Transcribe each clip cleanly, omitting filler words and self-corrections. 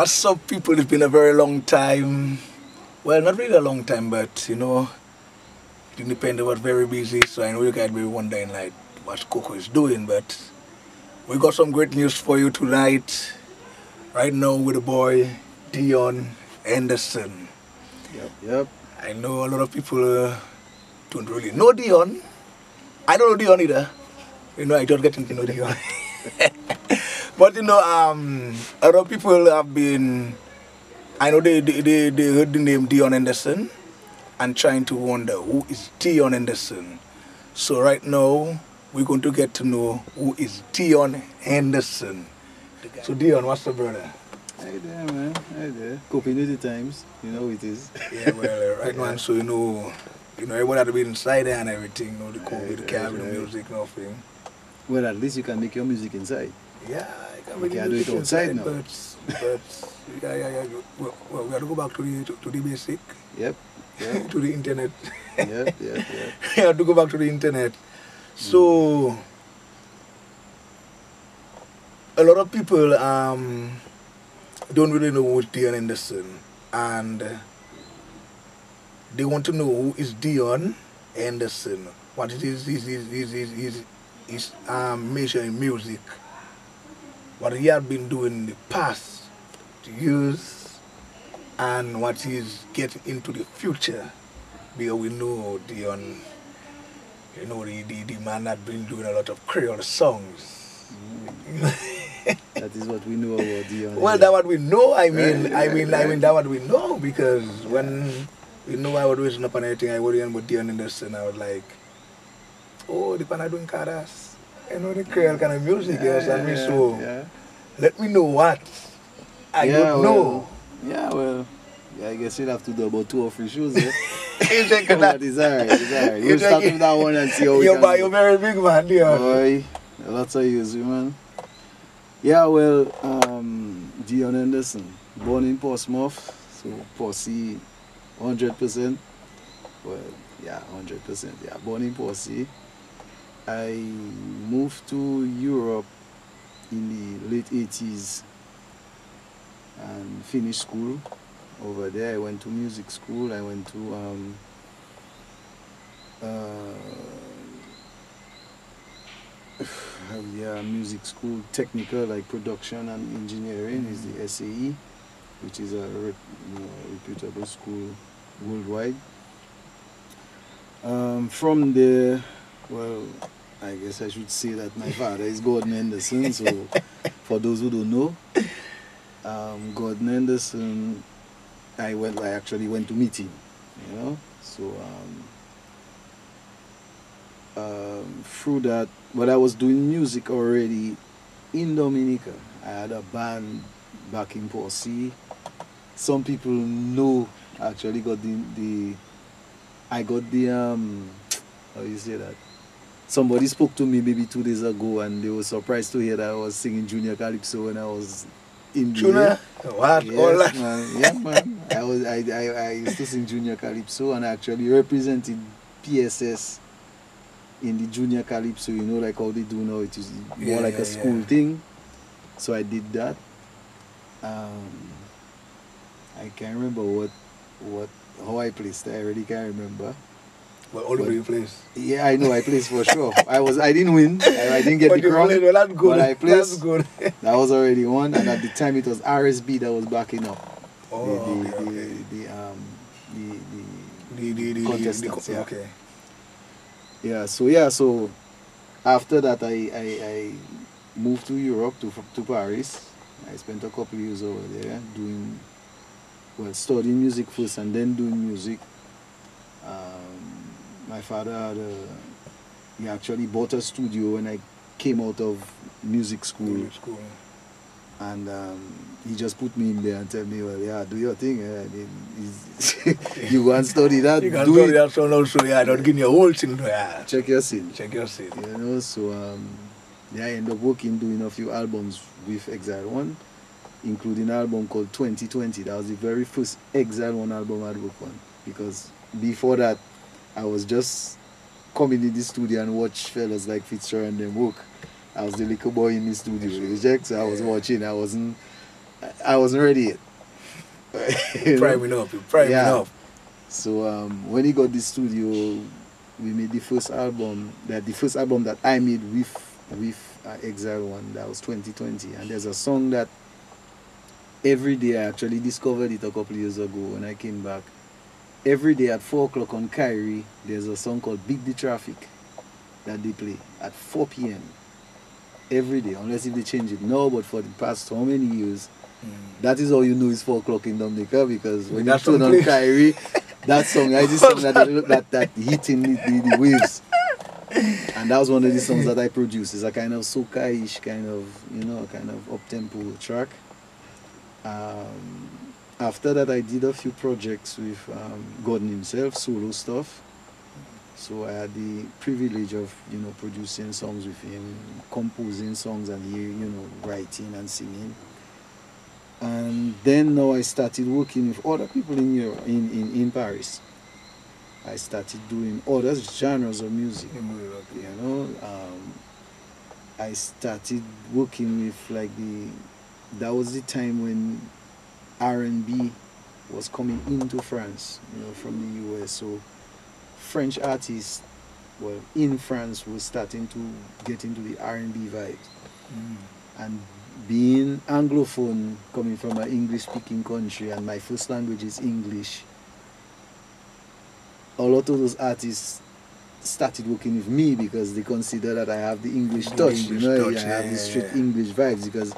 What's up, people? It's been a very long time. Well, not really a long time, but Independent was very busy, so I know you guys will be wondering like what Coco is doing. But we got some great news for you tonight. Right now with the boy Dion Henderson. Yep. I know a lot of people don't really know Dion. I don't know Dion either. I just getting to know Dion. But a lot of people have been. I know they heard the name Dion Henderson and trying to wonder who is Dion Henderson. So right now we're going to get to know who is Dion Henderson. So Dion, what's up, brother? Hey there, man. Hey there. Coping with the times. You know it is. Yeah, well, right now, so everyone had to be inside there and everything. The COVID, the cab, the music, nothing. Well, at least you can make your music inside. Yeah, you can do it outside now. But yeah. Well, we got to go back to the basic. Yep. To the internet. Yep. We have to go back to the internet. So a lot of people don't really know who is Dion Henderson, and they want to know who is Dion Henderson. What it is his major in music. What he had been doing in the past years and what he's getting into the future. Because we know Dion, the man that been doing a lot of Creole songs. That is what we know about Dion. Well, that's what we know. I mean, that's what we know, because when I was raising up and everything, I was with Dion Henderson, I was like, oh, the pan doing caras. The Creole kind of music, so let me know what I don't know. I guess you'll have to do about 2 or 3 shows, eh? But it's alright. We'll start with that one and see how we can. You're very big, man, Dion. Boy, lots of years, man. Yeah, well, Dion Henderson, born in Portsmouth, so Posse, 100%. Well, yeah, 100%. Yeah, born in Posse. I moved to Europe in the late 80s and finished school over there. I went to music school. I went to music school, technical, like production and engineering is the SAE, which is a reputable school worldwide. From there, well, I guess I should say that my father is Gordon Henderson. So, for those who don't know, Gordon Henderson, I actually went to meet him, So, through that, but I was doing music already in Dominica. I had a band back in Posse. Some people know actually got I got the how you say that? Somebody spoke to me maybe 2 days ago and they were surprised to hear that I was singing Junior Calypso when I was in Junior? What? Yes, all that? Man. Yeah, man. I used to sing Junior Calypso and I actually represented PSS in the Junior Calypso, like how they do now. It is more like a school thing. So I did that. I can't remember how I placed. I really can't remember. Well, all the way you placed. Yeah, I know I placed for sure. I didn't win. I didn't get the crown. Well, that's good. But I placed. That's good. That was already one, and at the time it was RSB that was backing up. The contestants. Okay. Yeah. So after that I moved to Europe to Paris. I spent a couple of years over there studying music first and then doing music. My father he actually bought a studio when I came out of music school. And he just put me in there and tell me, well, yeah, do your thing. I mean, you go and study that. You can study that song also, don't give you a whole thing. Yeah. Check your scene. So I ended up doing a few albums with Exile One, including an album called 2020. That was the very first Exile One album I'd worked on. Because before that, I was just coming in the studio and watch fellas like Fitzgerald and them work. I was the little boy in the studio, so I was watching. I wasn't I wasn't ready yet. You know? Priming up, priming Yeah. up. So when he got the studio, we made the first album. The first album that I made with Exile One. That was 2020. And there's a song that every day I actually discovered it a couple years ago when I came back. Every day at 4 o'clock on Kyrie, there's a song called Beat the Traffic that they play at 4 p.m. every day, unless if they change it now. But for the past how many years, that is how you know it's 4 o'clock in Dominica, because when you turn on Kyrie, that song, I just song that hitting the waves. And that was one of the songs that I produced. It's a kind of soca-ish, kind of up-tempo track. After that, I did a few projects with Gordon himself, solo stuff. So I had the privilege of, producing songs with him, composing songs, and he, writing and singing. And then now I started working with other people in Paris. I started doing other genres of music. I started working with that was the time when R&B was coming into France, from the US. So French artists, in France, were starting to get into the R&B vibes. And being Anglophone, coming from an English-speaking country, and my first language is English, a lot of those artists started working with me because they consider that I have the English touch. I have the straight English vibes. Because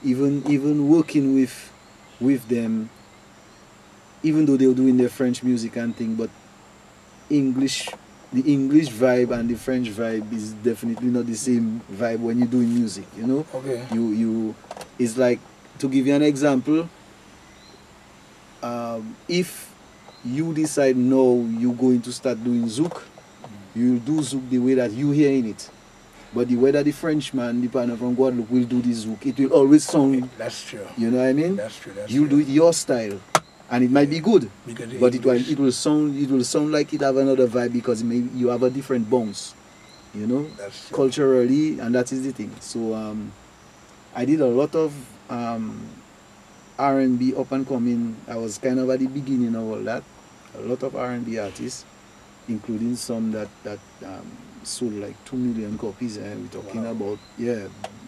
even working with them, even though they were doing their French music and thing, but the English vibe and the French vibe is definitely not the same vibe when you're doing music. Okay. It's like, to give you an example, if you decide now you're going to start doing zouk, you'll do zouk the way that you hearing it. But the way that the Frenchman, the partner from Guadeloupe, will do the zouk, it will always sound. That's true. You know what I mean? That's true. You'll do it your style, and it might be good, but it will sound like it have another vibe because you have a different bounce. That's true. Culturally, and that is the thing. So I did a lot of R&B up and coming. I was kind of at the beginning of all that. A lot of R&B artists, including some that sold like 2 million copies. And we're talking about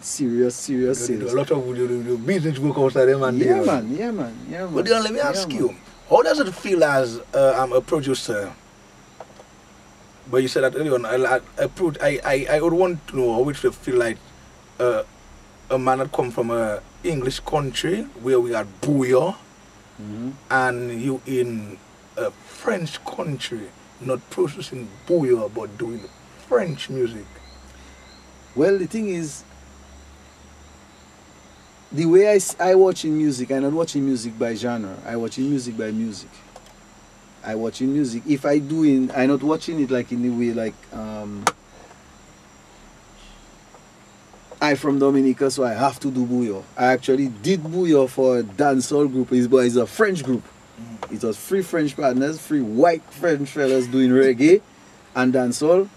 serious sales. A lot of business work outside them. Yeah, man. But Dion, let me ask you, how does it feel as a producer? But you said that earlier on. I would want to know how it would feel like a man that come from a English country where we had bouillon, and you in a French country not processing bouillon but doing French music. Well, the thing is, the way I watching music, I'm not watching music by genre. I watching music by music. I watching music. If I'm not watching it like in the way like I from Dominica, so I have to do bouillon. I actually did bouillon for a dancehall group. It's a French group. It was 3 French partners, 3 white French fellas doing reggae and dancehall,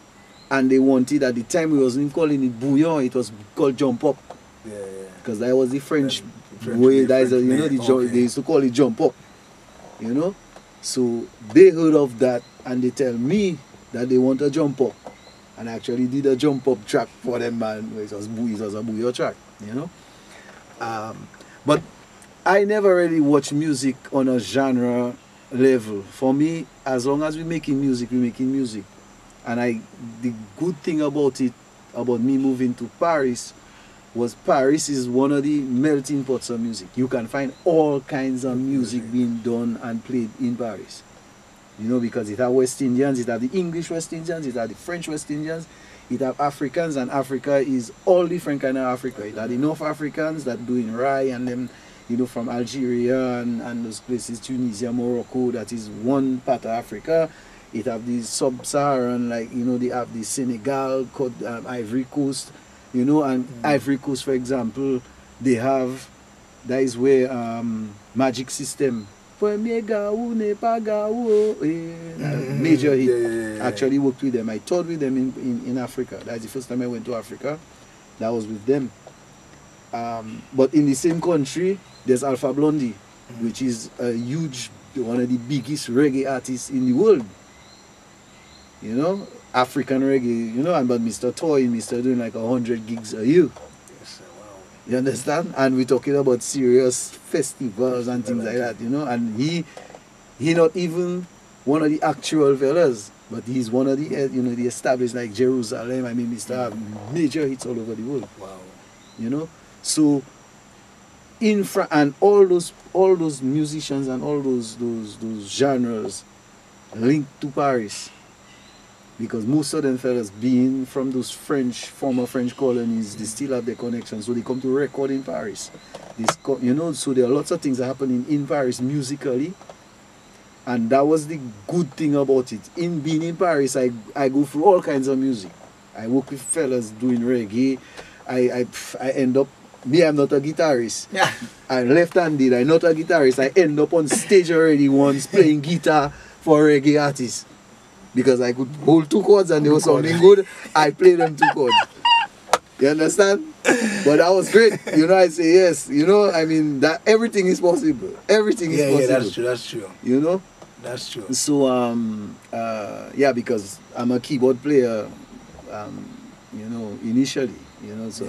and they wanted, at the time we wasn't calling it bouillon, it was called jump up. Because that was the French way. They used to call it jump up. So they heard of that and they tell me that they want a jump up, and I actually did a jump up track for them, man. It was a bouillon track, but I never really watch music on a genre level. For me, as long as we're making music, And the good thing about me moving to Paris, was Paris is one of the melting pots of music. You can find all kinds of music being done and played in Paris. Because it have West Indians, it have the English West Indians, it have the French West Indians, it have Africans, and Africa is all different kind of Africa. It have the North Africans that doing Rai and them, from Algeria and those places, Tunisia, Morocco, that is one part of Africa. It have the sub-Saharan, they have the Senegal, Ivory Coast, and Ivory Coast, for example, they have, that is where Magic System, major hit, actually worked with them. I toured with them in Africa. That's the first time I went to Africa. That was with them. But in the same country, There's Alpha Blondy, which is a huge, one of the biggest reggae artists in the world. You know, African reggae, you know, and but Mr. Toy, Mr. doing like 100 gigs a year. Yes, wow. You understand? And we're talking about serious festivals and things like that, you know. And he not even one of the actual fellas, but he's one of the, you know, the established like Jerusalem. I mean, Mr. have major hits all over the world. Wow. You know, so and all those musicians and all those genres linked to Paris. Because most of them fellas being from those former French colonies, they still have their connections. So they come to record in Paris. You know, so there are lots of things happening in Paris musically. And that was the good thing about it. In being in Paris, I go through all kinds of music. I work with fellas doing reggae. I end up, I'm not a guitarist. Yeah. I'm left-handed, I'm not a guitarist. I end up on stage already once playing guitar for a reggae artist. Because I could hold 2 chords and they were sounding good, I played them 2 chords. You understand? But that was great. You know, I say yes. You know, I mean, that everything is possible. Everything is possible. Yeah, that's true. You know? That's true. So, yeah, because I'm a keyboard player, you know, initially, you know, so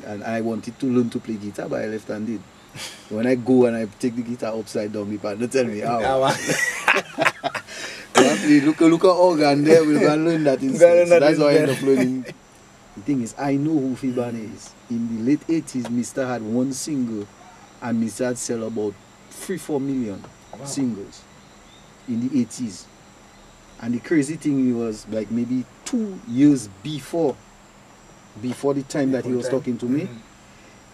and I wanted to learn to play guitar, but I left-handed. When I go and I take the guitar upside down, my partner tell me how. Look at organ there, we're going to learn that instead. So that's how I end up learning. The thing is, I know who Fibane is. In the late 80s, Mr. had 1 single, and Mr. had sell about 3-4 million singles in the 80s. And the crazy thing was, like maybe 2 years before the time that he was talking to me,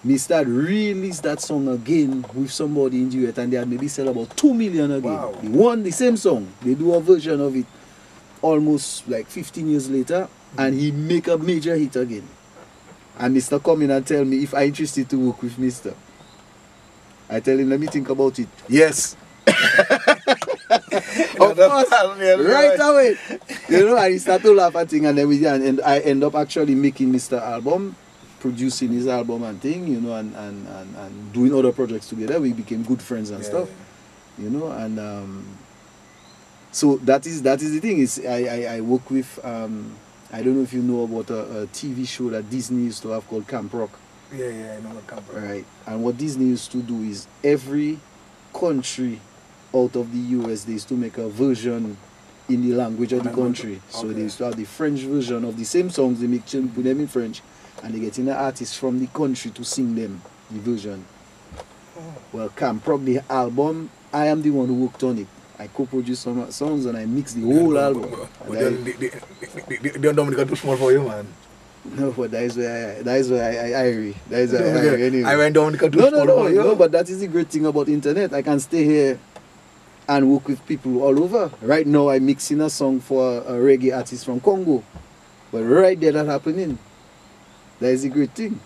Mr. released that song again with somebody in duet, and they had maybe sell about 2 million again. Wow. They won the same song. They do a version of it almost like 15 years later, and he make a major hit again. And Mr. come in and tell me if I'm interested to work with Mr. I tell him, let me think about it. Yes. Of course, right away. You know, and he started to laugh at things, and then and I end up actually making Mr. album, producing his album and thing, you know, and doing other projects together. We became good friends and stuff, you know, and so that is the thing. Is I work with I don't know if you know about a TV show that Disney used to have called Camp Rock. Yeah, I know what Camp Rock. Right, and what Disney used to do is every country out of the US, they used to make a version in the language of the country. So they used to have the French version of the same songs. They put them in French, and they get in the artists from the country to sing them the version. Well, Camp Rock, the album, I am the one who worked on it. I co-produced some songs and I mixed the whole album. The Dominica too small for you, man. No, but that is where I anyway. I went Dominica too small for you. No, but that is the great thing about internet. I can stay here and work with people all over. Right now, I'm mixing a song for a reggae artist from Congo. But right there, that happening. That is a great thing.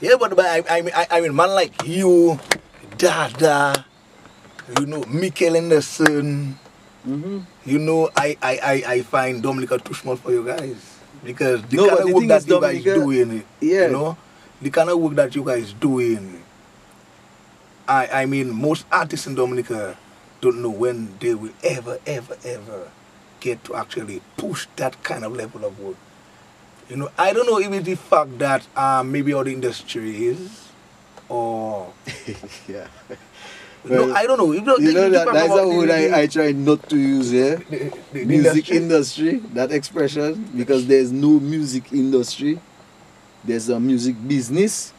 Yeah, but I mean, man like you, Dada, you know, Michael Henderson, you know, I find Dominica too small for you guys. Because the kind of work that you guys doing, you know, the kind of work that you guys doing, I mean, most artists in Dominica don't know when they will ever get to actually push that kind of level of work. You know, I don't know if it's the fact that maybe how the industry is, or yeah. Well, no, I don't know. You know that's a word I try not to use here. The music industry, that expression, because there's no music industry. There's a music business,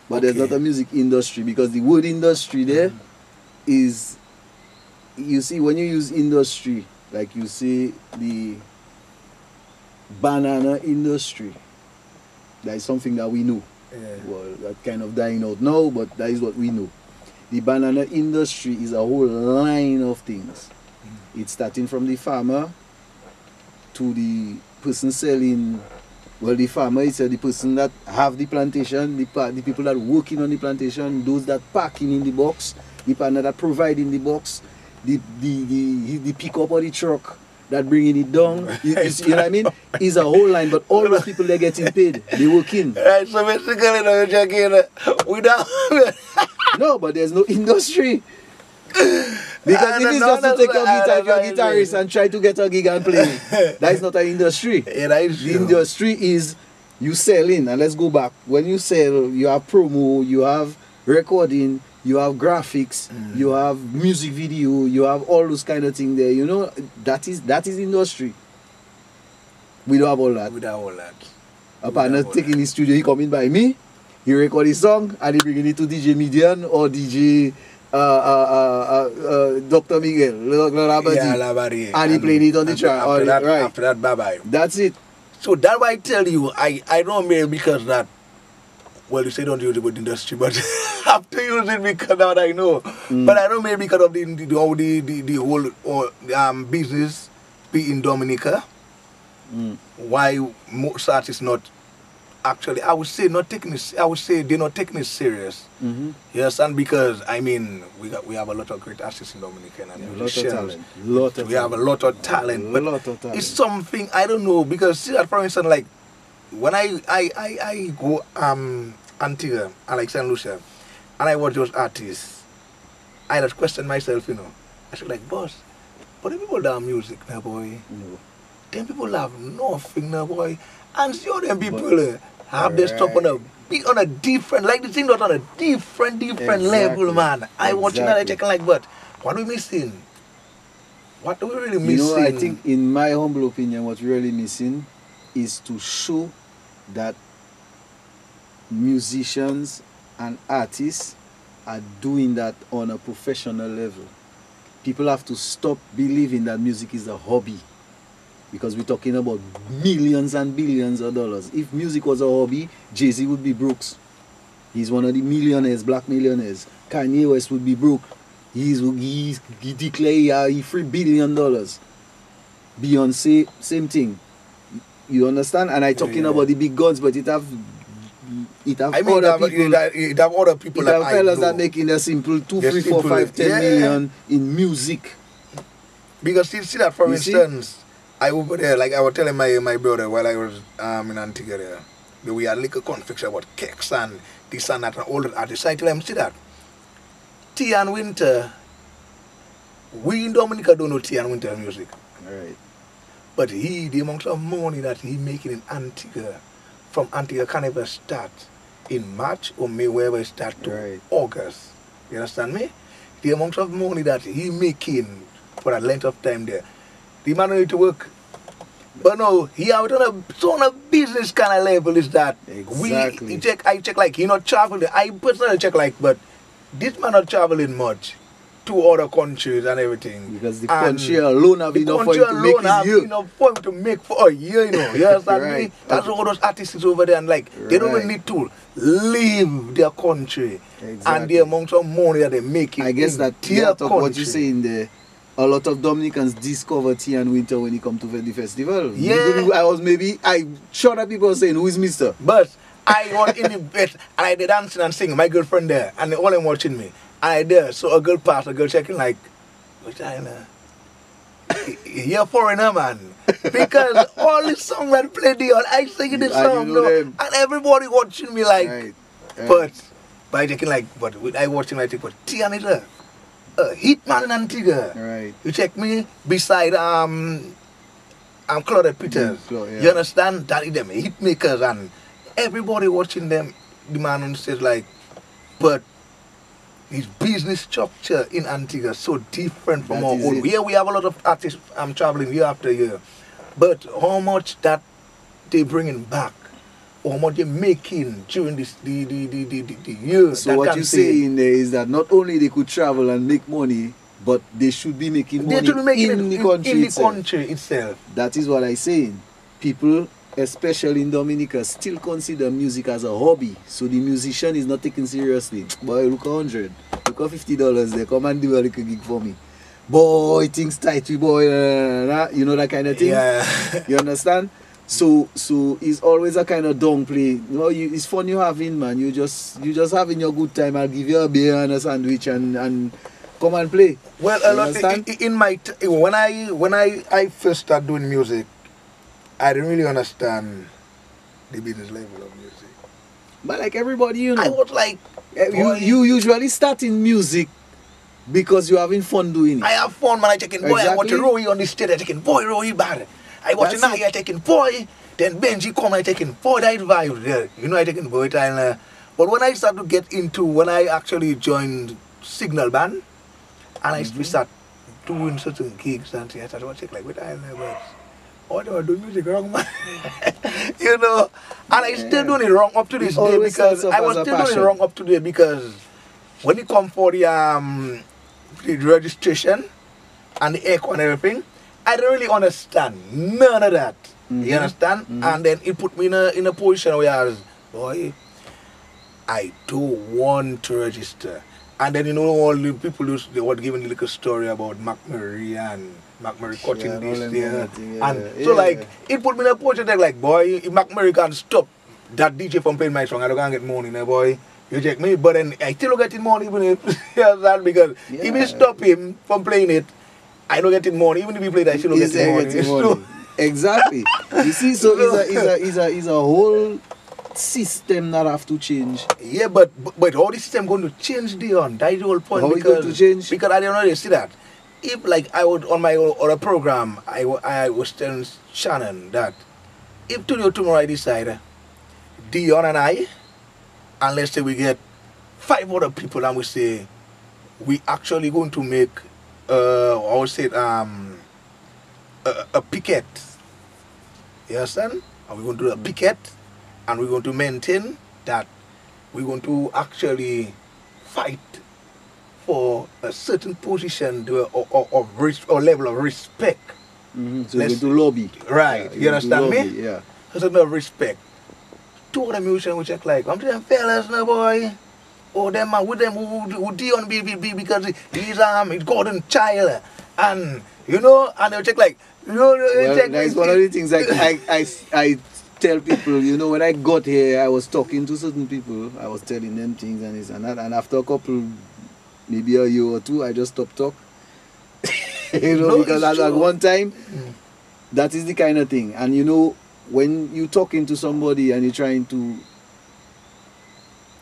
but there's not a music industry, because the word industry there is, you see, when you use industry, like you say the banana industry, that is something that we know. Well, that kind of dying out now, but that is what we know. The banana industry is a whole line of things. It's starting from the farmer to the person selling. Well, the farmer is the person that have the plantation, the people that working on the plantation, those that packing in the box, the partner that providing the box, the pickup or the truck that bringing it down. You know what I mean? It's a whole line, but all those people they're getting paid. They working. Right, so basically, you're checking without. No, but there's no industry. Because if it's just to take your guitar, your guitarist and try to get a gig and play, that is not an industry. Yeah, that is the true. industry is you selling, and let's go back. When you sell, you have promo, you have recording, you have graphics, you have music video, you have all those kind of things there. You know, that is industry. We don't have all that. Without all that. A partner taking his studio, he come in by me, he record his song, and he bring it to DJ Median or DJ Dr. Miguel, Labadi. And he played it on the track. After that, bye-bye. That's it. So that's why I tell you, I don't marry because that, well, you say don't use it with industry, but I have to use it because now I know. But I don't marry because of the whole business be in Dominica. Why most artists not actually, I would say not taking it, I would say they're not taking it serious. You understand? Because I mean we have a lot of great artists in Dominica and musicians. We have a lot of talent. But it's something I don't know, because see that, for instance, like when I go Antigua and like Saint Lucia and I watch those artists, I just question myself, you know. I say like, boss, but the people that have music now, boy. No. Them people have nothing now, boy. And see all them people have their stuff on a different, like the thing not on a different level, man. I want you to check like, but what are we missing? What are we really missing? You know, I think in my humble opinion, what's really missing is to show that musicians and artists are doing that on a professional level. People have to stop believing that music is a hobby. Because we're talking about millions and billions of dollars. If music was a hobby, Jay-Z would be Brooks. He's one of the millionaires, black millionaires. Kanye West would be broke. He declared he $3 billion. Beyonce, same thing. You understand? And I'm talking about the big guns, but it have I mean, other people. It have other people that I fellas know. that making a simple 2, 3, 4, 5, 10 million in music. Because see that, for instance, I over there, like I was telling my brother while I was in Antigua there, we had little conflicts about cakes and this and that and all that. I decided to tell him, see that, Tea and Winter, we in Dominica don't know Tea and Winter music. Right. But the amount of money that he making in Antigua, from Antigua can never start in March or May, wherever it start to August. You understand me? The amount of money that he making for that length of time there. The man need to work. But no, he out on a business kind of level is that. Exactly. I check like he not traveling. I personally check like, but this man not traveling much to other countries and everything. Because the country alone have enough for him to make his year. Enough for him to make for a year, you know. You understand me? That's all those artists over there, and like they don't even need to leave their country and the amount of money that they're making. I guess that what you're saying there. A lot of Dominicans discover Tea and Winter when he come to the festival. Yeah. I sure that people are saying, who is Mr.? But I was in the bed and I did dancing and singing. My girlfriend there and all them watching me. And I there. So a girl passed, a girl checking like, China. You're a foreigner, man. Because all the songs that play Dion, I sing the song, and everybody watching me like, but by checking like, but I watching like, but Tea and Winter. Hitman in Antigua. Right. You check me beside Claudette Peters. You understand? That is them hit makers and everybody watching them. The man says like, but his business structure in Antigua is so different from our own. Here we have a lot of artists traveling year after year, but how much that they bringing back? How much they're making during this the year. So what you're saying there is that not only they could travel and make money, but they should be making money in the country itself. That is what I'm saying. People, especially in Dominica, still consider music as a hobby. So the musician is not taken seriously. Boy, look 100, look $50 there. Come and do a little gig for me. Boy, things tight, boy. You know that kind of thing. Yeah. You understand? So it's always a kind of downplay. You know, it's fun you having, man. You just having your good time. I'll give you a beer and a sandwich and come and play. Well, a lot in my when I first started doing music, I didn't really understand the business level of music. But like everybody, you know. I was like, you usually start in music because you're having fun doing it. I have fun, man. I taking boy. I watch Exactly. Roy on the stage. I taking boy, Roy bad. I watch That's Naya. I taking boy. Then Benji come. I taking boy. That vibe there. You know, I taking boy. But when I start to get into, when I actually joined Signal Band, and I start doing certain gigs and things, I started to like, wait, I never. Oh, they were doing music wrong, man. You know, and I still doing it wrong up to this day because I was still doing it wrong up to today because when it come for the registration and the echo and everything, I don't really understand none of that. You understand? And then it put me in a position where I was, boy, I don't want to register. And then, you know, all the people they were giving a little story about McMurray and McMurray cutting this there. So like, it put me in a position that like, boy, if McMurray can't stop that DJ from playing my song, I don't gonna get money, boy. You check me, but then I still don't get money even if because if you stop him from playing it, I don't get money. Even if he play that, I still don't get money. Exactly. You see, so it's a whole system that have to change. Yeah, but all this system going to change, Dion. That is the whole point. How because, going to change? Because I don't know, you see that. If like I would on my other program, I was telling Shannon that if tomorrow I decide Dion and I, and let's say we get 5 other people and we say we actually going to make I would say a picket. You understand? And we're going to do a picket and we're going to maintain that we're going to actually fight for a certain position or level of respect. So you're going to lobby. Right. You understand me? Yeah. A certain level of respect. 2 other musicians which act like, I'm telling fellas now, boy. Oh, them man with them who Dion be because he's golden child. And you know, and they'll check like, you know, that's one of the things I tell people, you know, when I got here, I was talking to certain people, I was telling them things and this and that, and after a couple, maybe a year or 2, I just stopped talk. You know, because at one time, that is the kind of thing. And you know, when you're talking to somebody and you're trying to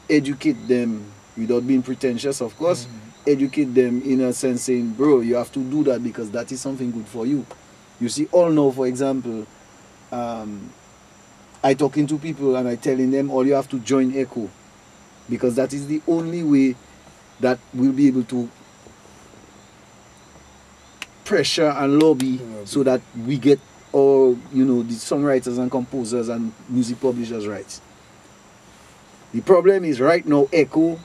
educate them without being pretentious, of course, educate them in a sense saying, bro, you have to do that because that is something good for you. You see, all now, for example, I talking to people and I telling them all you have to join Echo because that is the only way that we'll be able to pressure and lobby so that we get all, you know, the songwriters and composers and music publishers' rights. The problem is right now Echo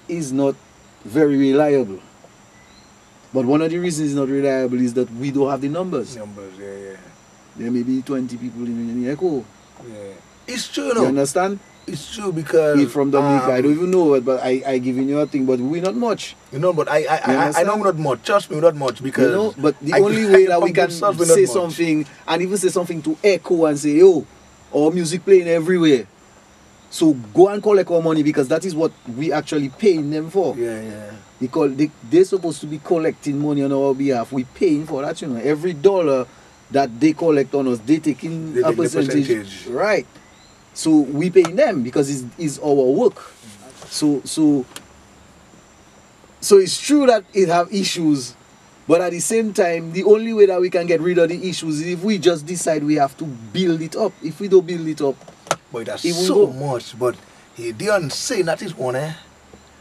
is not very reliable. But one of the reasons it's not reliable is that we don't have the numbers. Yeah. There may be 20 people in Echo. Yeah. It's true, no? You understand? It's true because from Dominica, I don't even know it, but I giving you a thing, but we're not much. You know, but I know we're not much. Trust me, we're not much because you know, but the only way that we can say something and even say something to Echo and say, yo, our music playing everywhere. So go and collect our money because that is what we actually paying them for. Yeah. Because they're supposed to be collecting money on our behalf. We paying for that, you know. Every dollar that they collect on us, they taking a percentage. Right. So we paying them because it's our work. So it's true that it have issues, but at the same time, the only way that we can get rid of the issues is if we just decide we have to build it up. If we don't build it up, but that's so much. But he didn't say that is one, eh?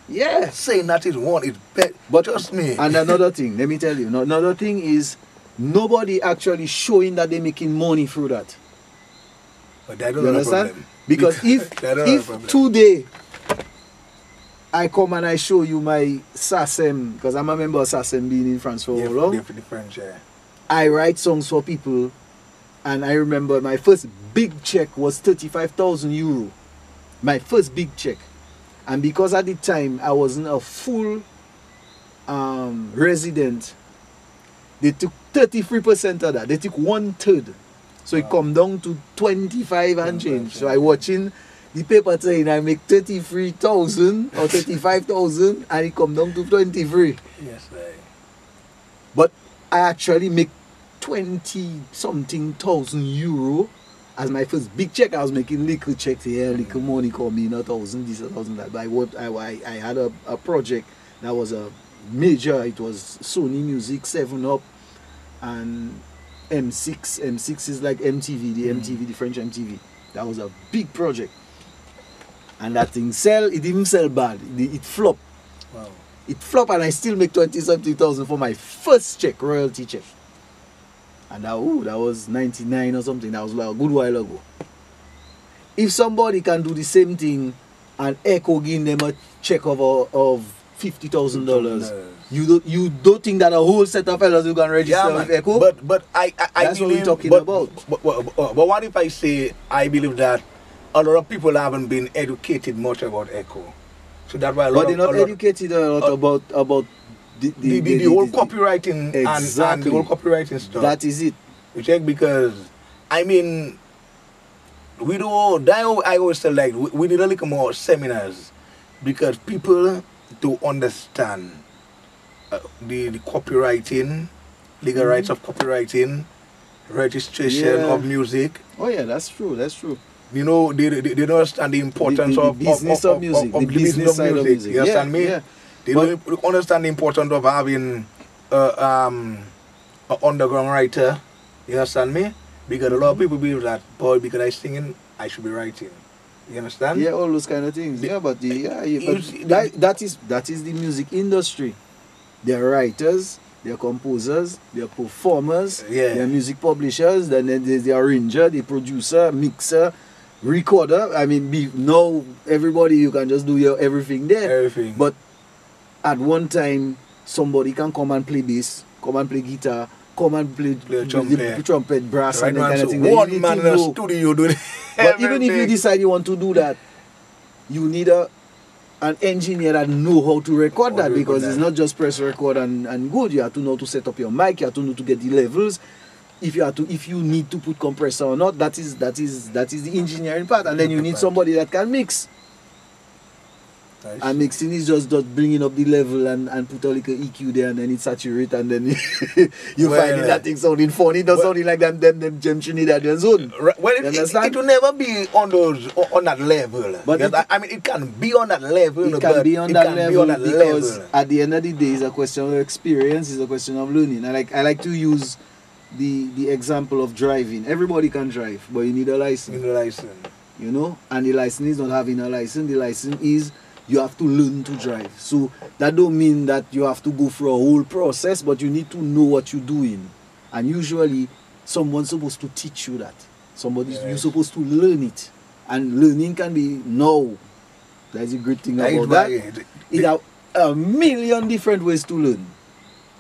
Yeah. Saying that is one is bad. But trust me. And another thing, let me tell you, another thing is nobody actually showing that they're making money through that. But I don't you understand? Because if today I come and I show you my SASEM, because I'm a member of SASEM being in France for how long? For the French, yeah. I write songs for people, and I remember my first big check was 35,000 euro. My first big check. And because at the time I wasn't a full resident, they took 33% of that. They took 1/3. So it come down to 25 and change. So I watching the paper saying I make 33,000 or 35,000 and it come down to 23. Yes, right. But I actually make 20 something thousand euro as my first big check, I was making little checks here, little money coming in, 1,000 this, 1,000 that. But I had a project that was a major. It was Sony Music, 7 Up, and M6. M6 is like MTV, the French MTV. That was a big project. And that thing it didn't sell bad. It flopped. Wow. It flopped, and I still make 20-something thousand for my first check, royalty check. And that was 99 or something. That was like a good while ago. If somebody can do the same thing and Echo give them a check of $50,000, you don't think that a whole set of fellas who can register with Echo? But I that's believe, what we're talking about. But what if I say I believe that a lot of people haven't been educated much about Echo? So that's why they're not educated a lot about the whole copywriting exactly. and the whole copywriting stuff. That is it. You check, because I mean, I always say, like, we need a little more seminars, because people don't understand the copywriting, legal rights of copywriting, registration of music. Oh yeah, that's true. You know, they don't understand the importance of business of music, the business side of music. You understand me? Yeah. They don't understand the importance of having an underground writer. You understand me? Because a lot of people believe that, boy, because I'm singing, I should be writing. You understand? Yeah, all those kind of things. That is the music industry. They're writers, they're composers, they're performers, they're music publishers, then there's the arranger, the producer, mixer, recorder. I mean, now everybody, you can just do everything there. Everything. But at one time, somebody can come and play bass, come and play guitar, come and play trumpet, brass, and that kind of thing. One man in a studio doing But even if you decide you want to do that, you need an engineer that know how to record that, because it's not just press record and good. You have to know to set up your mic, you have to know to get the levels. If you need to put compressor or not, that is the engineering part. And then you need somebody that can mix. Nice. And mixing is just bringing up the level and put a little EQ there, and then it saturates, and then you find that thing sounding funny, not sounding like them Gem Trinidadian zone. Well, it will never be on that level. But I mean, it can be on that level. It can be on that level because at the end of the day, it's a question of experience, it's a question of learning. I like to use the example of driving. Everybody can drive, but you need a license. You need a license. You know, and the license is not having a license. The license is you have to learn to drive. So that don't mean that you have to go through a whole process, but you need to know what you're doing. And usually someone's supposed to teach you that. You're supposed to learn it. And learning can be no. That's a great thing about that. It have a million different ways to learn.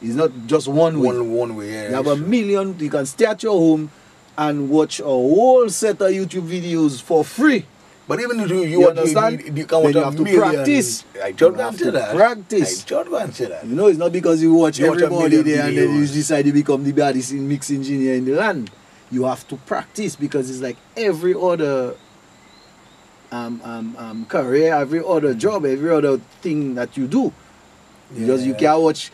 It's not just one way. One way, yeah. You have a million. You can stay at your home and watch a whole set of YouTube videos for free. But even if you understand, you have to practice. I don't want to that. Practice. I don't want to that. You know, it's not because you watch everybody there and then you decide to become the baddest mix engineer in the land. You have to practice, because it's like every other career, every other job, every other thing that you do. Because you can't watch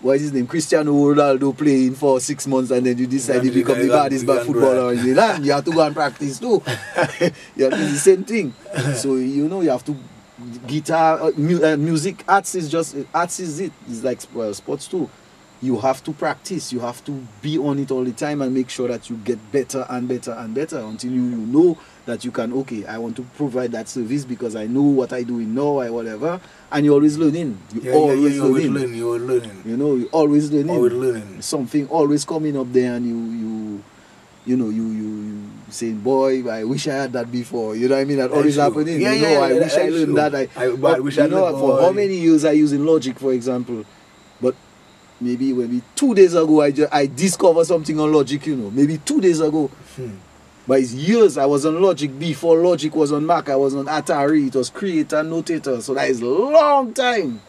what is his name, Cristiano Ronaldo playing for 6 months and then you decide to become the baddest footballer in the land. You have to go and practice too. You have to do the same thing. So you know, you have to guitar, music, arts is it. It's like sports too. You have to practice. You have to be on it all the time and make sure that you get better and better and better until you know that you can, okay, I want to provide that service because I know what I do now or whatever. And you're always learning. You're always learning. You're learning. You know, you're always learning. Always learning. Something always coming up there, and you saying, boy, I wish I had that before. You know what I mean? That always happening. I wish I learned that. I wish I learned for how many years I use in Logic, for example. But maybe 2 days ago I discovered something on Logic, you know. Maybe 2 days ago. But it's years. I was on Logic before Logic was on Mac. I was on Atari. It was Creator, Notator. So that is a long time.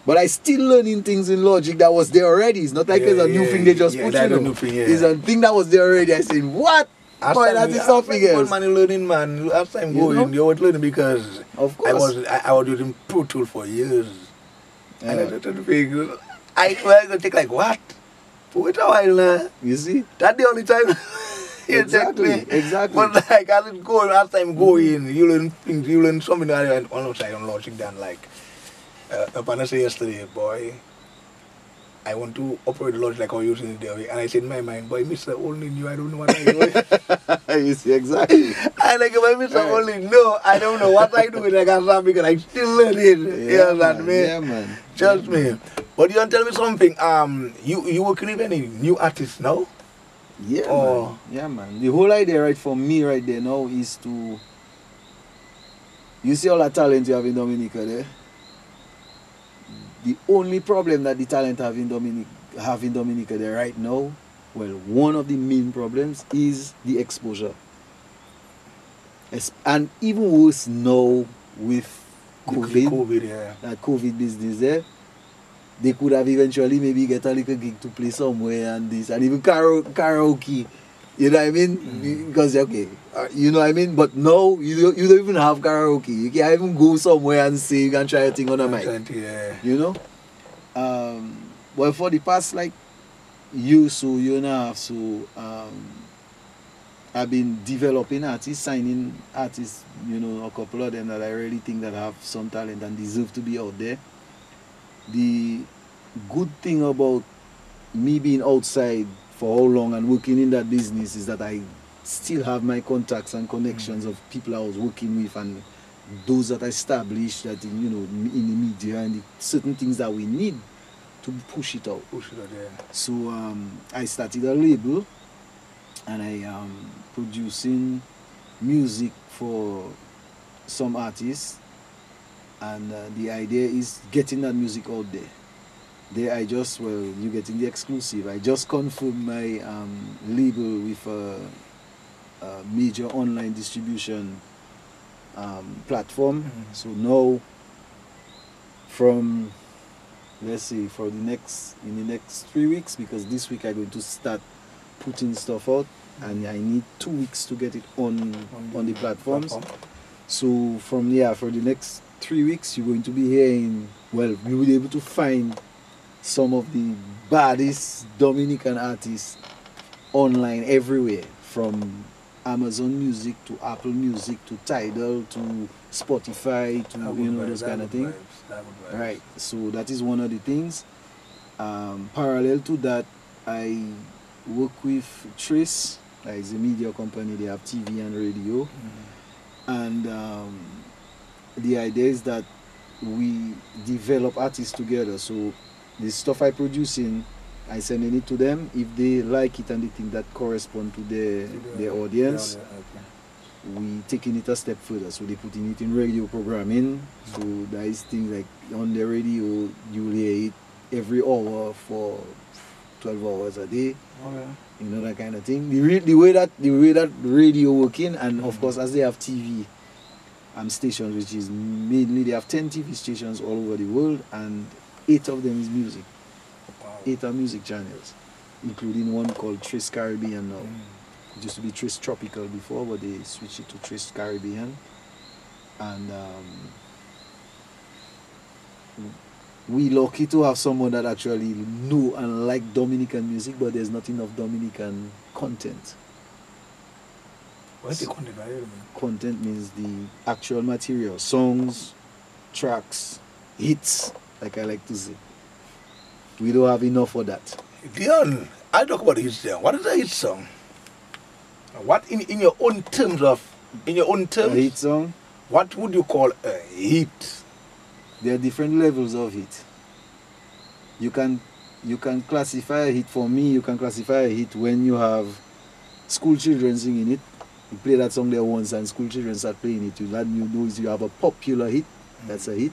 But I still learning things in Logic that was there already. It's not like it's a new thing they just put, you know. It's a thing that was there already. I said, what? Boy, that is something else. Man, learning, man. As time going, you were learning because of course. I was using Pro Tools for years. And I was going to take like, what? For it a while, You see? that's the only time you check me. Exactly. But like as it goes, as time go in, you learn things, you learn something that I went on outside on logic than like upon I say yesterday, boy, I want to operate the lodge like I was using it the other way. And I said in my mind, boy, Mr. Only knew I don't know what I do. You see, exactly. I like, boy, Mr. Only no, I don't know what I do with like a because I still learning. Yeah, You understand me? Yeah, man. Trust Yeah, me. man. But you want to tell me something? You working with any new artists now? Yeah, Or- man. Yeah, man. The whole idea, right, for me right there now is to... You see all that talent you have in Dominica there? The only problem that the talent have in Dominica there right now, well, one of the main problems is the exposure. And even worse now with COVID, yeah. that COVID business there, they could have eventually maybe get a little gig to play somewhere and this, and even karaoke. You know what I mean? Because, okay, you know what I mean? But now, you don't even have karaoke. You can't even go somewhere and sing and try a thing on a mic. Yeah. You know? Well, for the past, like, year and a half, so, I've been developing artists, signing artists, you know, a couple of them that I really think that have some talent and deserve to be out there. The good thing about me being outside for how long and working in that business is that I still have my contacts and connections of people I was working with and those that I established that, you know, in the media and the certain things that we need to push it out. Yeah. So I started a label and I am producing music for some artists, and the idea is getting that music out there. There I just, well, you're getting the exclusive. I just confirmed my label with a major online distribution platform. So now, from, let's say, in the next 3 weeks, because this week I'm going to start putting stuff out, and I need 2 weeks to get it on the platforms. So from for the next 3 weeks, you're going to be hearing, well, you will be able to find some of the baddest Dominican artists online everywhere, from Amazon Music to Apple Music to Tidal to Spotify to, you know, those kind of things. Right. So that is one of the things. Parallel to that, I work with Trace. It's a media company. They have TV and radio. And the idea is that we develop artists together. So the stuff I produce I send it to them. If they like it and they think that correspond to their audience, we taking it a step further. So they putting it in radio programming. So there is things like on the radio, you will hear it every hour for 12 hours a day. You know, that kind of thing. The way that radio working, and of course as they have TV stations, which is mainly, they have 10 TV stations all over the world, and 8 of them is music. 8 are music channels, including one called Trace Caribbean now. It used to be Trace Tropical before, but they switched it to Trace Caribbean. And we lucky to have someone that actually know and like Dominican music, but there's not enough Dominican content. What's the content? Content means the actual material, songs, tracks, hits, like I like to say. We don't have enough of that. Dion, I talk about hits there. What is a hit song? What in your own terms of A hit song? What would you call a hit? There are different levels of hit. You can classify a hit. For me, you can classify a hit when you have school children singing it. You play that song there once and school children start playing it. That you know is you have a popular hit. That's a hit.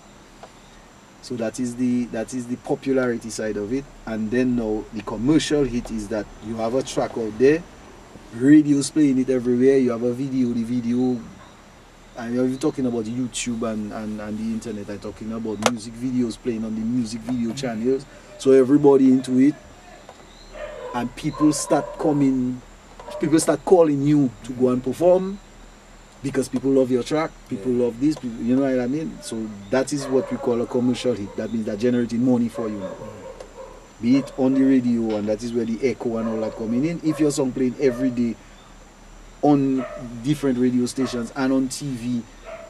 So that is the popularity side of it. And then now the commercial hit is that you have a track out there, radio's playing it everywhere, you have a video, the video, and you're talking about YouTube and the internet. I'm talking about music videos playing on the music video channels. So everybody into it, and people start calling you to go and perform because people love your track, people love this, people, you know what I mean? So that is what we call a commercial hit. That means that generating money for you now. be it on the radio, and that is where the echo and all that coming in. If your song playing every day on different radio stations and on TV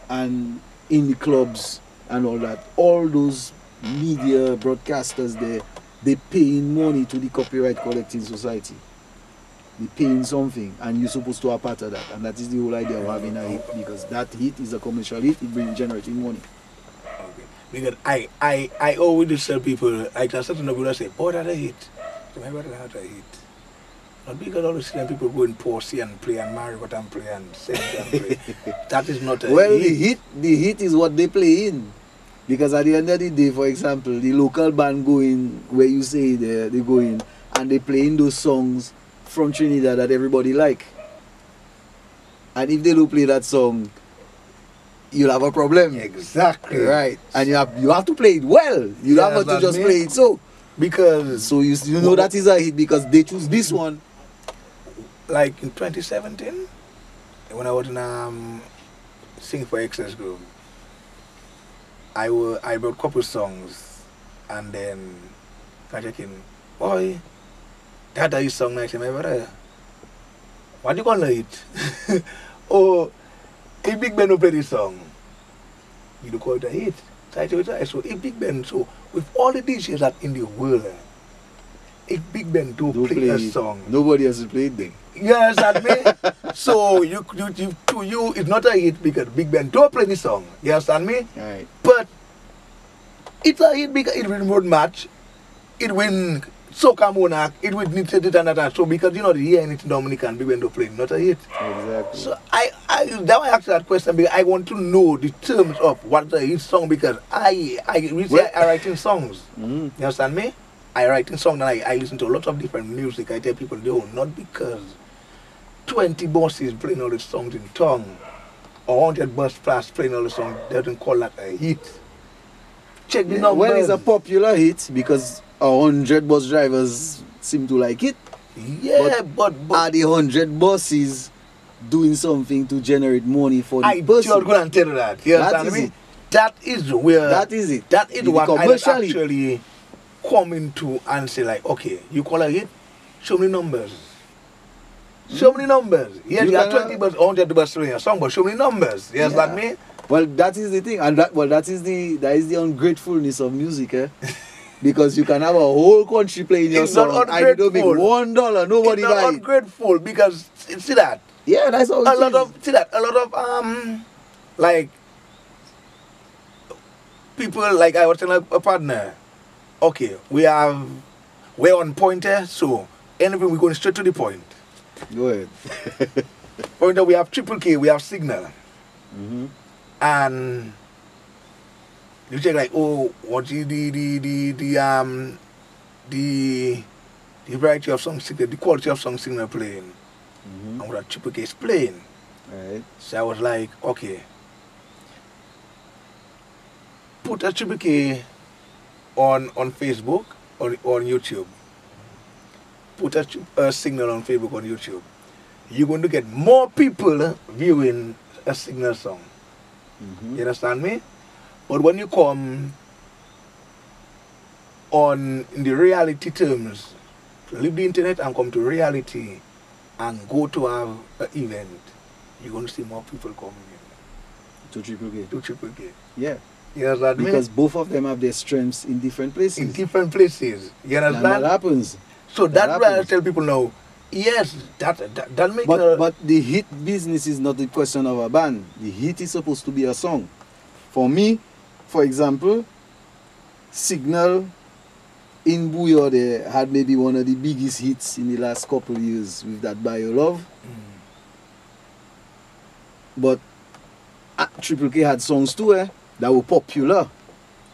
and in the clubs and all that, all those media broadcasters there, they paying money to the copyright collecting society. They paying something, and you're supposed to be a part of that. And that is the whole idea of having a hit, because that hit is a commercial hit. It brings generating money. Okay. Because I always tell people, like a certain people say, oh, that's a hit. Remember that a hit. Not because all the time people go in Porsche and play and marry what I'm playing and sing and play. That is not a hit. The hit is what they play in. Because at the end of the day, for example, the local band go in where you say they go in and they play in those songs from Trinidad that everybody like. And if they don't play that song, you'll have a problem. Exactly. Right. And you have to play it well. You don't have to just play it so. Because so you know that is a hit because they choose this one. Like in 2017, when I was in Sing for Excess Group, I wrote a couple songs, and then I check in, boy, that is song nice, remember? What do you call it? Oh, a big band will play this song. You do call it a hit. So a big band, so with all the DJs that in the world, a big band do play a song. Nobody has played them. You understand me? So to you it's not a hit because big band don't play the song. You understand me? Right. But it's a hit because it win road match, it win Soca Monarch, it win this and that. So because you know the year anything Dominican big band don't play, not a hit. Exactly. So that why I asked that question because I want to know the terms of what's a hit song because I writing songs. You understand me? I write in songs and I listen to a lot of different music. I tell people, no, not because 20 bosses playing all the songs in tongue or 100 bus plus playing all the songs, they don't call that a hit. Check the numbers. Well, it's a popular hit because 100 bus drivers seem to like it. Yeah, but are the 100 buses doing something to generate money for the person? I'm going to tell you that. You understand me? That is where... That is it. That is what I actually come into and say like, okay, you call a hit, show me numbers. Show me numbers. Yes, you have 20 bus, 100 bus playing a song, but show me numbers. Yes, that me? Well, that is the thing, and that is the ungratefulness of music, eh? Because you can have a whole country playing your song and you don't make $1, nobody buy it. It's not ungrateful because see that. Yeah, that's all. A lot of like people like I was telling a partner. Okay, we're on pointer, so anything we're going straight to the point. Go ahead. Pointer, we have triple K, we have signal. And you check like, oh, what is the variety of song signal, the quality of song signal playing, and what a triple K is playing. Right. So I was like, okay, put a triple K on Facebook or on YouTube. Put a signal on Facebook on YouTube. You're going to get more people viewing a signal song. You understand me? But when you come on in the reality terms, leave the internet and come to reality and go to have an event, you're going to see more people coming in. To Triple K. To Triple K. Yeah. You understand me? Because both of them have their strengths in different places. In different places. You understand? And that happens. So that's why I tell people now, yes, that makes but the hit business is not the question of a band. The hit is supposed to be a song. For me, for example, Signal in Bouillon there had maybe one of the biggest hits in the last couple of years with that By Your Love. But Triple K had songs too, that were popular.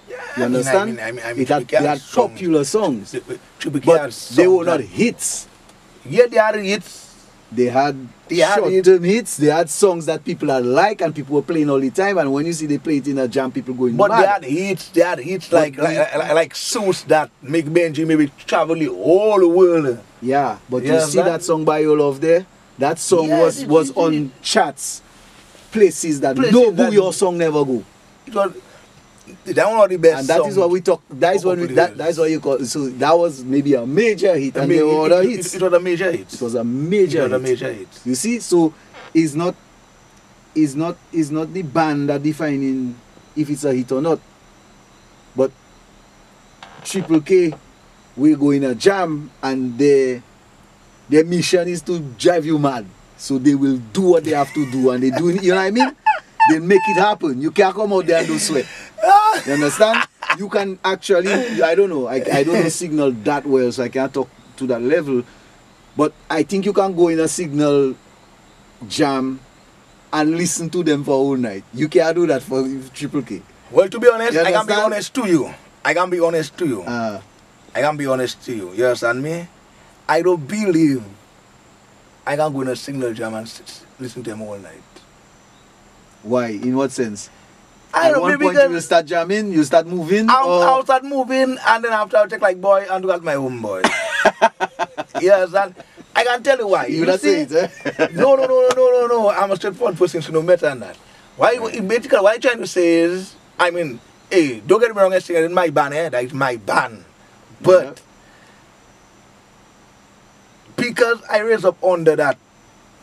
Yeah, you understand? I mean, they had popular songs. But they were not hits. Yeah, they had hits. They had short-term hits. They had songs that people had like and people were playing all the time. And when you see they play it in a jam, people going mad. But they had hits like Suits that make Benji maybe travel the whole world. Yeah, but you see that song By Your Love there? That song was on charts, places that no Bouillon song never go. That one of the best. And that is what we talk. That is when we, that's what you call. So that was maybe a major hit, and there were other hits. It was a major hit. It was a major hit. You see, so it's not the band that defining if it's a hit or not, but Triple K will go in a jam, and their mission is to drive you mad. So they will do what they have to do, and they do it. You know what I mean? They make it happen. You can't come out there and do sweat. You understand? You can actually, I don't know signal that well, so I can't talk to that level. But I think you can go in a signal jam and listen to them for all night. You can't do that for Triple K. Well, to be honest, I can be honest to you. I can be honest to you. You understand me? I don't believe I can go in a signal jam and listen to them all night. Why? In what sense? I don't know, At one point you will start jamming, you start moving? I'll start moving, and then after I'll take like boy and do at my home boy. Yes, and I can tell you why. You say it, eh? No. I'm a straightforward person, so no matter than that. Basically, what I'm trying to say is, I mean, hey, don't get me wrong, it's my band, that is my band. But because I raised up under that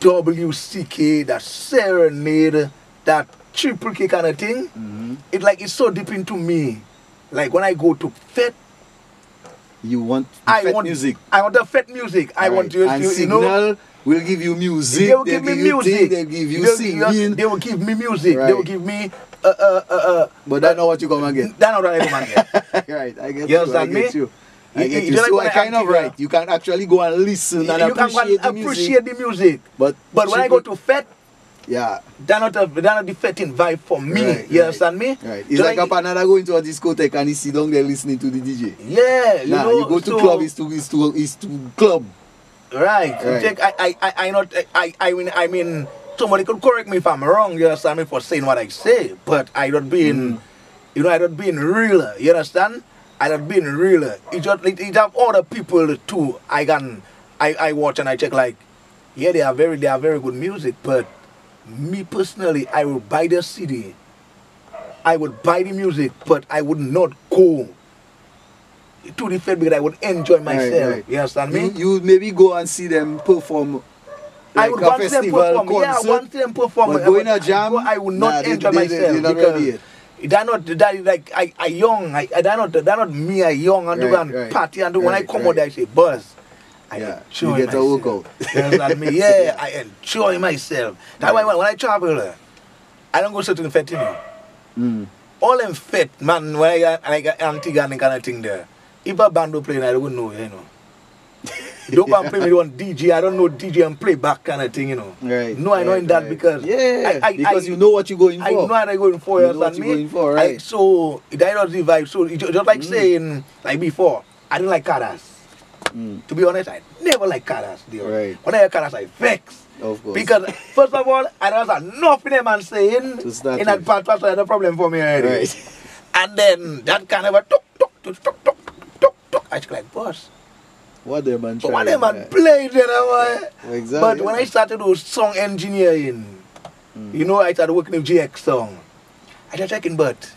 WCK, that serenade, that Triple K kind of thing, it's so deep into me. Like when I go to fete, you want music. I want the fete music. I want you, and you Signal know. will give you music. They will give me music. They'll give you singing. They will give me music. Right. They will give me But that's not what you come and get. That's not what I come and get. Right, I get You you. understand me? I get you. So I kind of right. You can actually go and listen and appreciate the music. But when I go to fete, yeah, that's not the fetting vibe for me. Right, you understand me? Right. It's like a partner that go into a discotheque and he sit down there listening to the DJ. Yeah, you go to club is to club. Right. I mean, somebody could correct me if I'm wrong. You understand me for saying what I say, but I don't being, I don't being real. You understand? I don't being real. It have other people too. I watch and I check like, yeah, they are very good music, but me personally, I will buy the CD. I would buy the music, but I would not go to the fete because I would enjoy myself. Right. You understand me? You maybe go and see them perform. I would want them perform. Concert, I want them perform. But going a jam, I would not enjoy myself because they're not like I young. They're not me. I young and do and party and do. When I come out there, I say buzz. I enjoy you get myself. a workout. You understand me? Yeah, I enjoy myself. That's why when I travel, I don't go certain fete. All them fete, man. When I got Antigua and kind of thing there. If a band do play, I don't know. Don't go and play with one DJ. I don't know DJ and play back kind of thing. Right. No, I know in that because because you know what you're going for. I know what I'm going for. You know what you're going for, right? So that was the vibe. So just like saying like before, I didn't like Karas. To be honest, I never like Karas. Right. When I hear Karas, I vex. Of course. Because first of all, I don't have enough in them and saying in that part was a problem for me already. Right. And then that kind of a tuk. I was like, boss. What them man What them man played, Exactly. But when I started to do song engineering, I started working with GX song. I just checking, but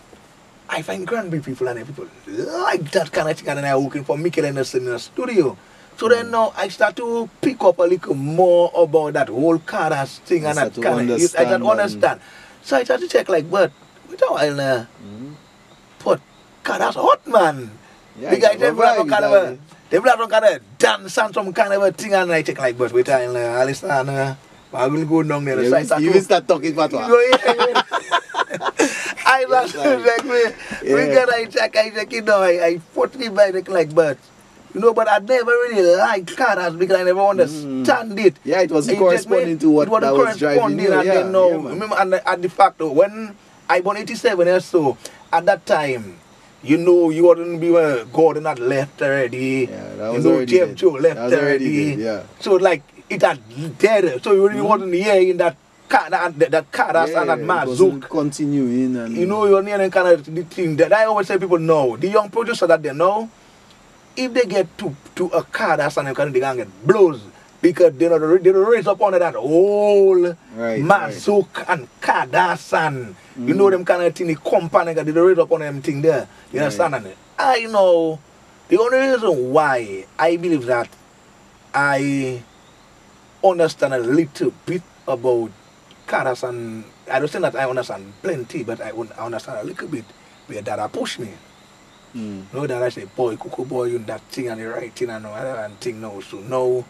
I find Granby people and people like that kind of thing, and I'm working for Michael Henderson in the studio. So then now I start to pick up a little more about that whole Karas thing and that kind of. I start to understand. So I start to check like, but wait a while, but Karas hot man. Yeah, the guy them kind of dance and some kind of a thing, and I check like, but wait a while, Alistair, I will go down there. You will start talking about what? I was like, I check, I put me by the like, but but I never really liked Karas because I never understand it. Yeah, it wasn't corresponding to what I was driving you. And then remember, and the fact that when I born 87 or so, at that time, you wouldn't be Gordon had left already. Yeah, that was already Jeff Joe left already. Yeah. So like it had dead. So you really wasn't here in that Karas and that Mazouk. Continuing and you're near kind of the thing that I always say people know. The young producer that they know, if they get to a Karas and they can get blows, Because they don't raise up under that whole Mazuk and Kadas and you know them kind of thing, the company, they don't raise up on them thing there. You understand? I know the only reason why I believe that I understand a little bit about Kadas, and I don't say that I understand plenty, but I understand a little bit where that push me. No, that I say, boy, Kuku boy, you that thing and the right thing and other thing now. So now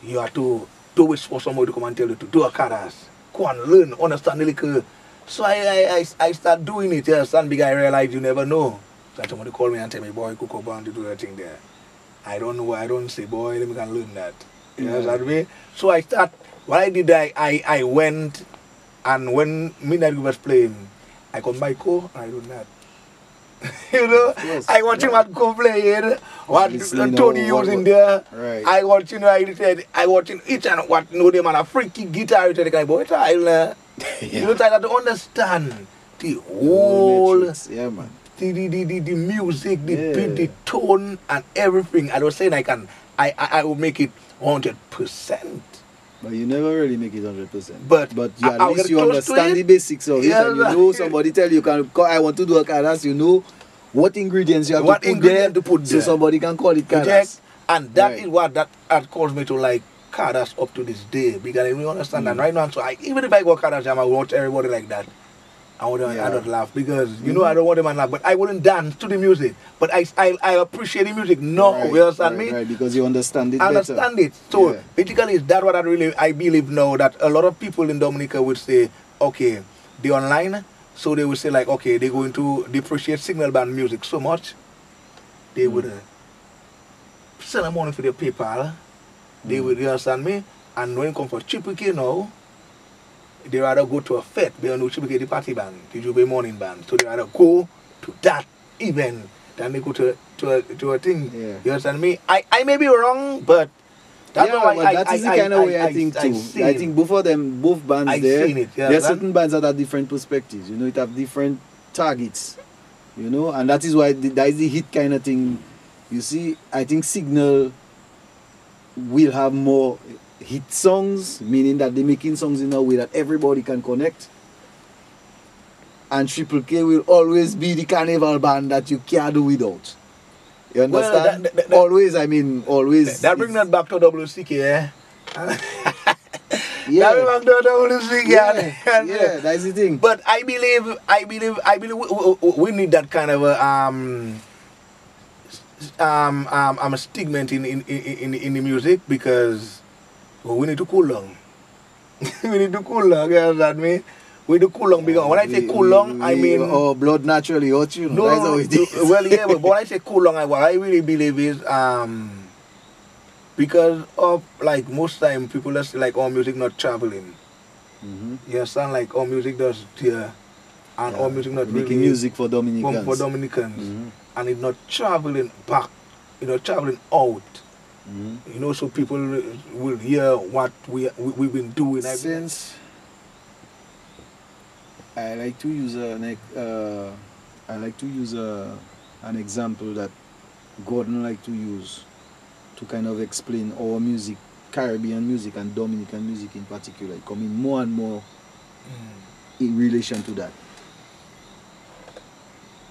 you have to do it for somebody to come and tell you to do a Kadas. Go and learn, understand the little. So I start doing it, yes, and big I realize you never know. So somebody call me and tell me, boy, Kuku bound to do that thing there. I don't know, I don't say, boy, let me can learn that. You know what I mean? So I start, what I did, I went, and when Midnight was playing, I come by co, I do that. You know, I watch him at go playing, what Tony using there. Right. I watch, you know, I watching each and what, you know, them and a freaky guitar, you guy, boy, you know, I have to understand the whole, man. The music, the beat, the tone, and everything. I was saying I will make it 100%. But you never really make it 100%. But you, at least you understand the basics of it, and you know somebody tell you, I want to do a Kadas, you know what ingredients you have to put there, so somebody can call it Kadas. And that is what that caused me to like Kadas up to this day, because I really understand that right now. So even if I go Kadas jam, I watch everybody like that. I don't laugh because you know I don't want them to laugh, but I wouldn't dance to the music. But I appreciate the music. No, you understand me? Right, because you understand it better. Understand it. So basically, it's that what I believe now, that a lot of people in Dominica would say, okay, they're online, so they would say like, okay, they're going to depreciate signal band music so much, they would send them money for their PayPal. They would, you understand me? And when it comes for Chipiki now, they rather go to a fete, they don't know Chipiki the party band, the Jubilee morning band. So they rather go to that event than they go to a thing. Yeah. You understand me? I may be wrong, but that's that is the kind of way I think too. I think both bands there are certain bands that have different perspectives. You know, it have different targets. You know, and that is why that is the hit kind of thing. You see, I think Signal will have more hit songs, meaning that they're making songs in a way that everybody can connect. And Triple K will always be the carnival band that you can't do without. You understand? Well, always, I mean, always. That brings us back to WCK, eh? Yeah. That brings back to WCK. Yeah, that's the thing. But I believe we need that kind of a stigma in the music, because we need to cool down. We need to cool down, you understand me? We do cool long, because when I say cool long, I mean... Oh, blood naturally hot you. No, that's how it is. Well, yeah, but when I say cool long, what I really believe is, because of, like, most time, people just like, all music not traveling. You understand, like, all music does here, and all music not making music for Dominicans. For Dominicans. And it's not traveling back, you know, traveling out. You know, so people will hear what we've been doing. Since... I like to use an example that Gordon like to use to kind of explain our music, Caribbean music and Dominican music in particular, coming more and more in relation to that.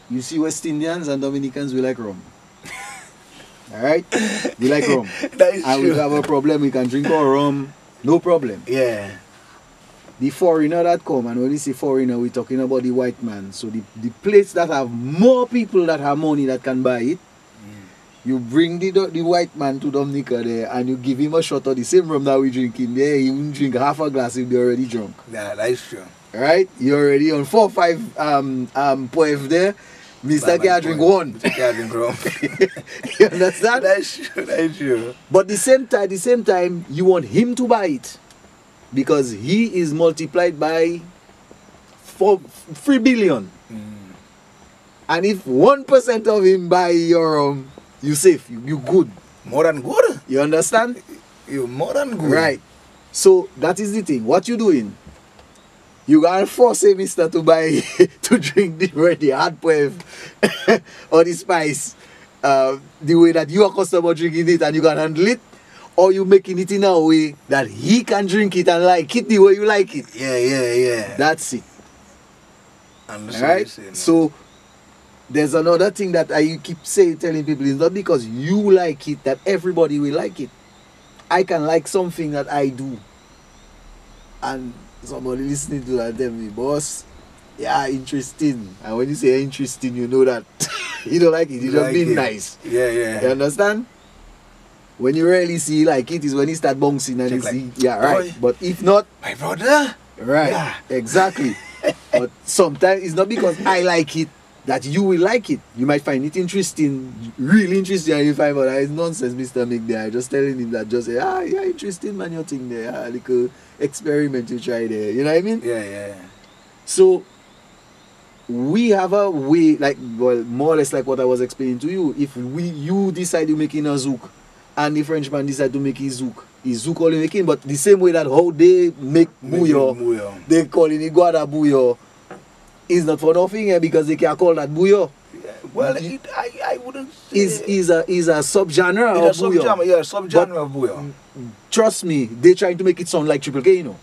You see, West Indians and Dominicans, we like rum. Alright? We like rum. That is and true. we have a problem, we can drink our rum, no problem. Yeah. The foreigner that come, and when we say foreigner, we're talking about the white man. So the place that have more people that have money that can buy it, you bring the white man to Dominica there, and you give him a shot of the same rum that we drinking there. He won't drink half a glass, he'll be already drunk. Yeah, that is true. Right? You're already on 4 or 5 poev there. Mr. K drink one. Mr. K drink rum. You understand? That's true. That's true. But the same time, you want him to buy it, because he is multiplied by 3 billion. And if 1% of him buy your rum, you safe, you good. More than good. You understand? You're more than good. Right. So that is the thing. What you doing? You gotta force a mister to buy to drink the hard poev or the spice the way that you are accustomed to drinking it, and you can handle it. or you making it in a way that he can drink it and like it the way you like it. Yeah. That's it. Understand Right? what you're saying, So there's another thing that I keep telling people, it's not because you like it that everybody will like it. I can like something that I do, and somebody listening to that tell me, boss, yeah, interesting. And when you say interesting, you know that you don't like it. You just like being it. nice. Yeah. You understand? When you really see like it is when he start bouncing and you Check see, like, yeah, right. boy. But if not, My brother. right, Yeah. exactly. But sometimes it's not because I like it that you will like it. You might find it interesting, really interesting, and you find, but it's nonsense, Mr. Mick there. Just telling him that, just say, yeah, interesting, man, your thing there. Like a experiment you try there. You know what I mean? Yeah. So we have a way, like, well, more or less like what I was explaining to you. If you decide to make in a zouk, and the Frenchman decide to make his zouk only making, but the same way that how they make bouillon, they call it Iguada bouillon, is not for nothing here because they can call that bouillon. Yeah. Well, I wouldn't say... Is a subgenre of bouillon. Yeah, subgenre of bouillon. Trust me, they trying to make it sound like Triple K, you know.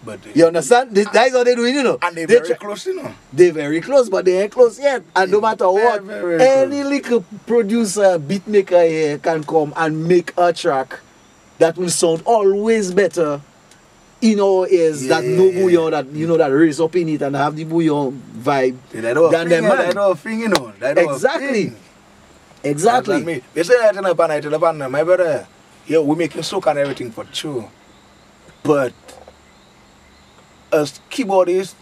But you understand? That's what they're doing, you know. And they're very close, you know. They're very close, but they ain't close yet. And no matter what, any little producer, beat maker here can come and make a track that will sound always better in our ears, that no bouillon, that you know, that raise up in it and have the bouillon vibe than them man. That whole thing, you know. Exactly. They say that in a pan, my brother, yeah, we making soak and everything for true. But as keyboardists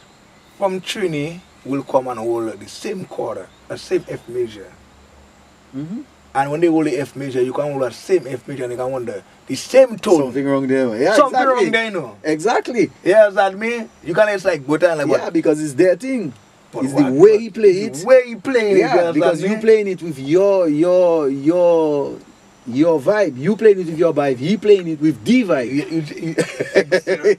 from Trini will come and hold the same chord, the same F major. And when they hold the F major, you can hold the same F major and you can hold the same tone. Something wrong there. Yeah, something wrong there, you know. Exactly. Yeah, that mean you can it's like butter and like yeah, because it's their thing. But it's the way he play it. The way he play it. Yeah, because you playing it with your vibe. You playing it with your vibe. He playing it with the vibe.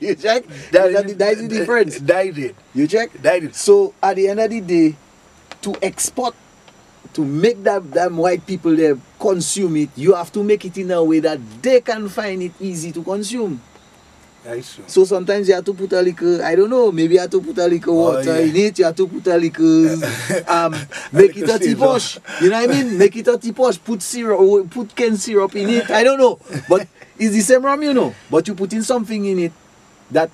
You check? That is the difference. That is it. You check? That is. So at the end of the day, to export, to make them white people there consume it, you have to make it in a way that they can find it easy to consume. That's true. So sometimes you have to put a little, I don't know, maybe you have to put a little water in it, you have to put a little, make it a teaposh. You know what I mean? Make it a teaposh, put syrup, put cane syrup in it, I don't know. But it's the same rum, you know. But you put in something in it that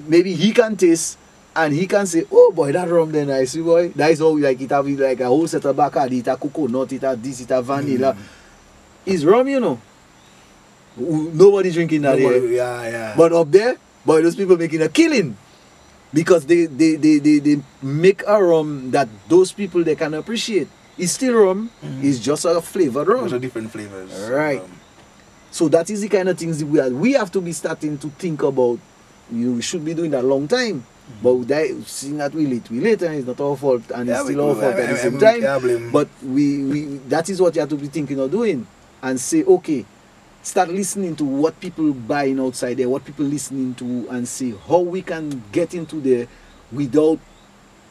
maybe he can taste and he can say, oh boy, that rum then nice, boy. That is how like it have like a whole set of Bacardi, it have coconut, it have this, it have vanilla. It's rum, you know. Nobody drinking that here. Yeah. But up there, boy, those people making a killing because they make a rum that those people they can appreciate. It's still rum. It's just a flavored rum. Those are different flavors. Right. So that is the kind of things we have to be starting to think about. You should be doing that a long time. But seeing that we late and it's not our fault and it's still our fault at the same time. But we that is what you have to be thinking of doing and say, okay, start listening to what people buying outside there, what people listening to, and see how we can get into there without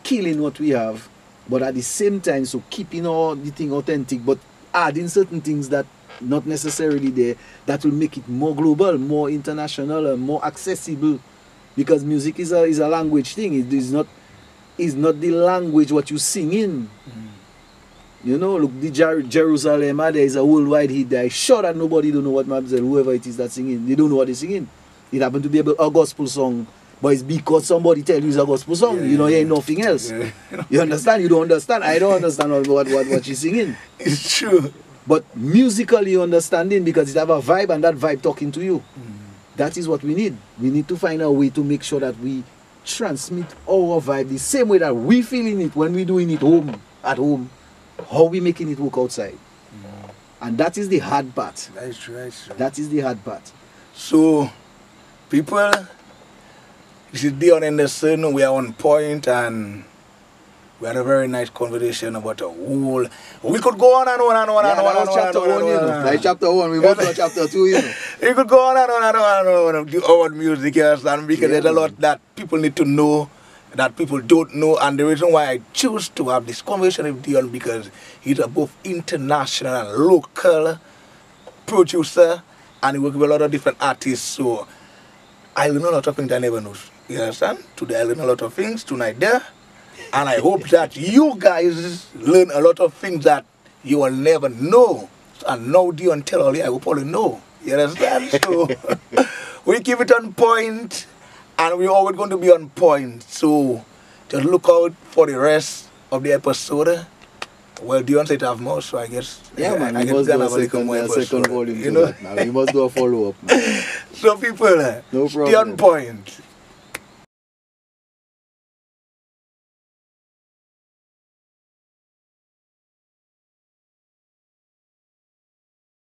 killing what we have, but at the same time, so keeping all the thing authentic, but adding certain things that not necessarily there, that will make it more global, more international, and more accessible. Because music is a language thing. It is not the language what you sing in. You know, look, the Jerusalem, there is a worldwide hit there. Sure that nobody don't know what Mabzel, whoever it is that's singing, they don't know what they're singing. It happened to be a gospel song, but it's because somebody tell you it's a gospel song. You know, you ain't nothing else. You understand? You don't understand. I don't understand what she's singing. It's true. But musically you understanding because it have a vibe and that vibe talking to you. That is what we need. We need to find a way to make sure that we transmit our vibe the same way that we feeling it when we doing it at home. How we making it work outside. And that is the hard part. That's true. That is the hard part. So, people, this is Dion Henderson. We are on point and we had a very nice conversation about a whole. We could go on and on and on and on and on. Chapter 1, you know. Like chapter 1, we went to chapter 2, you know. We could go on and on and on and on about music, you understand? Because there's a lot that people need to know, that people don't know, and the reason why I choose to have this conversation with Dion because he's a both international and local producer, and he work with a lot of different artists. So I learn a lot of things I never knew. You understand? Today I learn a lot of things, tonight there. And I hope that you guys learn a lot of things that you will never know. And now Dion tell all you, I hope all you know. You understand? So we keep it on point, and we're always going to be on point. So just look out for the rest of the episode. Well, Dion said to have more, so I guess Yeah, man, I we guess must we're do a gonna have second, more a second episode, volume you to know? that now. We must do a follow-up, man. So people, No stay on problem. point.